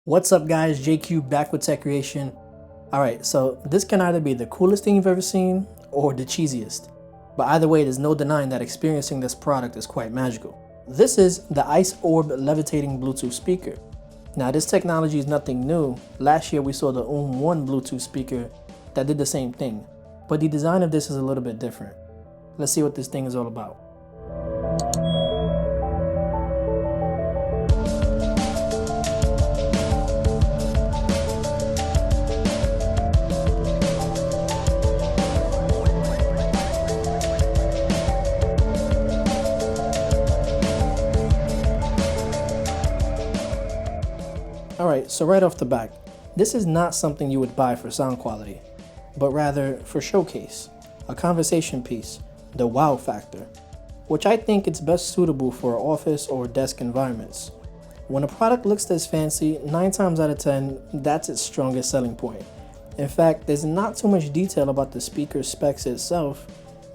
What's up guys, JQ back with Tech Creation. Alright, so this can either be the coolest thing you've ever seen or the cheesiest. But either way, there's no denying that experiencing this product is quite magical. This is the Orb Levitating Bluetooth speaker. Now this technology is nothing new. Last year we saw the One Bluetooth speaker that did the same thing. But the design of this is a little bit different. Let's see what this thing is all about. Alright, so right off the bat, this is not something you would buy for sound quality, but rather for showcase, a conversation piece, the wow factor, which I think it's best suitable for office or desk environments. When a product looks this fancy, 9 times out of 10, that's its strongest selling point. In fact, there's not too much detail about the speaker specs itself,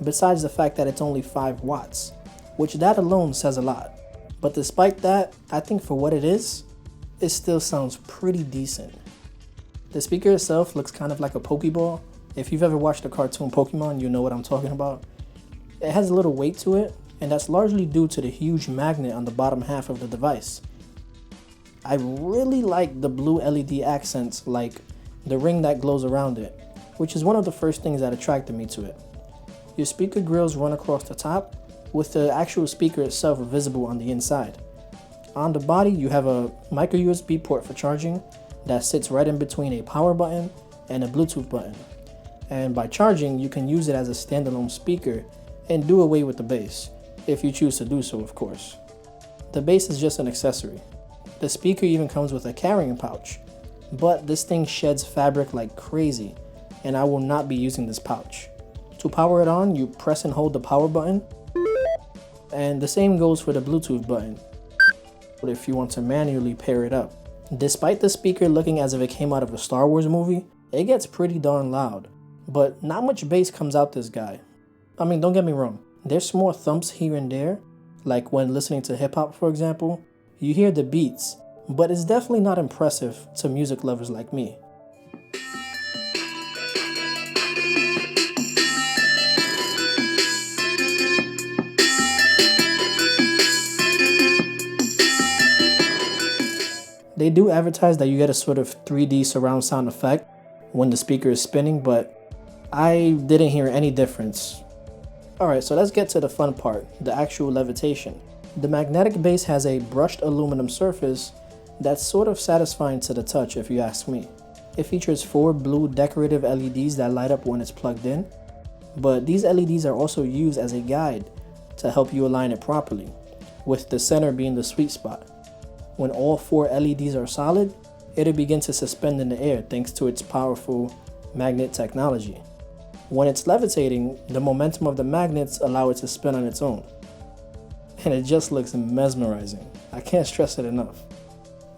besides the fact that it's only 5 watts, which that alone says a lot. But despite that, I think for what it is, it still sounds pretty decent. The speaker itself looks kind of like a Pokeball. If you've ever watched the cartoon Pokemon, you know what I'm talking about. It has a little weight to it, and that's largely due to the huge magnet on the bottom half of the device. I really like the blue LED accents, like the ring that glows around it, which is one of the first things that attracted me to it. Your speaker grills run across the top, with the actual speaker itself visible on the inside. On the body, you have a micro USB port for charging that sits right in between a power button and a Bluetooth button. And by charging, you can use it as a standalone speaker and do away with the bass, if you choose to do so, of course. The bass is just an accessory. The speaker even comes with a carrying pouch, but this thing sheds fabric like crazy, and I will not be using this pouch. To power it on, you press and hold the power button, and the same goes for the Bluetooth button if you want to manually pair it up. Despite the speaker looking as if it came out of a Star Wars movie, it gets pretty darn loud, but not much bass comes out this guy. I mean, don't get me wrong, there's more thumps here and there, like when listening to hip hop for example, you hear the beats, but it's definitely not impressive to music lovers like me. They do advertise that you get a sort of 3D surround sound effect when the speaker is spinning, but I didn't hear any difference. Alright, so let's get to the fun part, the actual levitation. The magnetic base has a brushed aluminum surface that's sort of satisfying to the touch if you ask me. It features 4 blue decorative LEDs that light up when it's plugged in, but these LEDs are also used as a guide to help you align it properly, with the center being the sweet spot. When all 4 LEDs are solid, it'll begin to suspend in the air thanks to its powerful magnet technology. When it's levitating, the momentum of the magnets allow it to spin on its own. And it just looks mesmerizing. I can't stress it enough.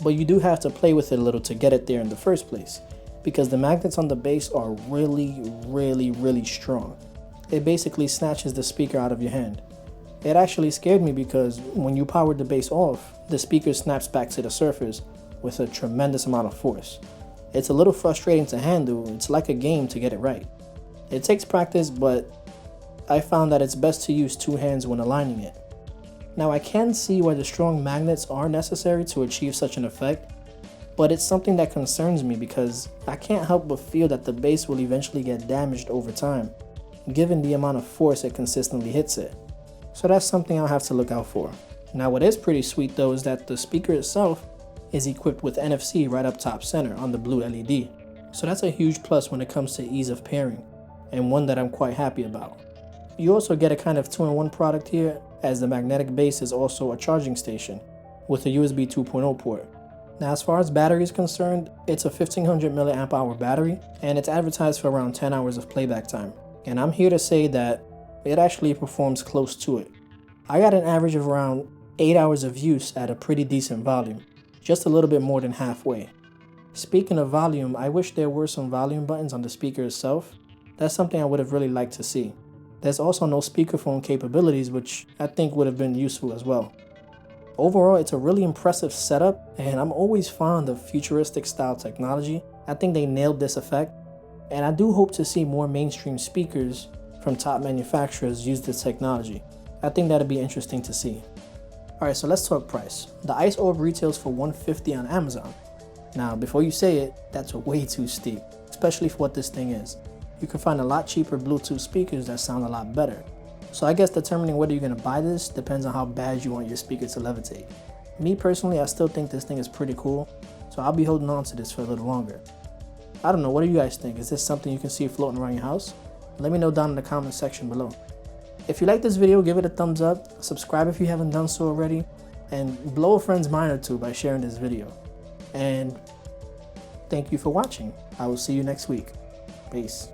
But you do have to play with it a little to get it there in the first place, because the magnets on the base are really strong. It basically snatches the speaker out of your hand. It actually scared me because when you powered the base off, the speaker snaps back to the surface with a tremendous amount of force. It's a little frustrating to handle, it's like a game to get it right. It takes practice, but I found that it's best to use 2 hands when aligning it. Now I can see why the strong magnets are necessary to achieve such an effect, but it's something that concerns me because I can't help but feel that the base will eventually get damaged over time, given the amount of force it consistently hits it. So that's something I'll have to look out for. Now what is pretty sweet though is that the speaker itself is equipped with NFC right up top center on the blue LED. So that's a huge plus when it comes to ease of pairing, and one that I'm quite happy about. You also get a kind of 2-in-1 product here, as the magnetic base is also a charging station with a USB 2.0 port. Now as far as battery is concerned, it's a 1500 mAh battery, and it's advertised for around 10 hours of playback time. And I'm here to say that it actually performs close to it. I got an average of around 8 hours of use at a pretty decent volume, just a little bit more than halfway. Speaking of volume, I wish there were some volume buttons on the speaker itself. That's something I would have really liked to see. There's also no speakerphone capabilities, which I think would have been useful as well. Overall, it's a really impressive setup, and I'm always fond of futuristic style technology. I think they nailed this effect, and I do hope to see more mainstream speakers from top manufacturers use this technology. I think that'd be interesting to see. Alright, so let's talk price. The Ice Orb retails for $150 on Amazon. Now, before you say it, that's way too steep, especially for what this thing is. You can find a lot cheaper Bluetooth speakers that sound a lot better. So I guess determining whether you're going to buy this depends on how bad you want your speaker to levitate. Me personally, I still think this thing is pretty cool, so I'll be holding on to this for a little longer. I don't know, what do you guys think? Is this something you can see floating around your house? Let me know down in the comment section below. If you like this video, give it a thumbs up, subscribe if you haven't done so already, and blow a friend's mind or two by sharing this video. And thank you for watching. I will see you next week. Peace.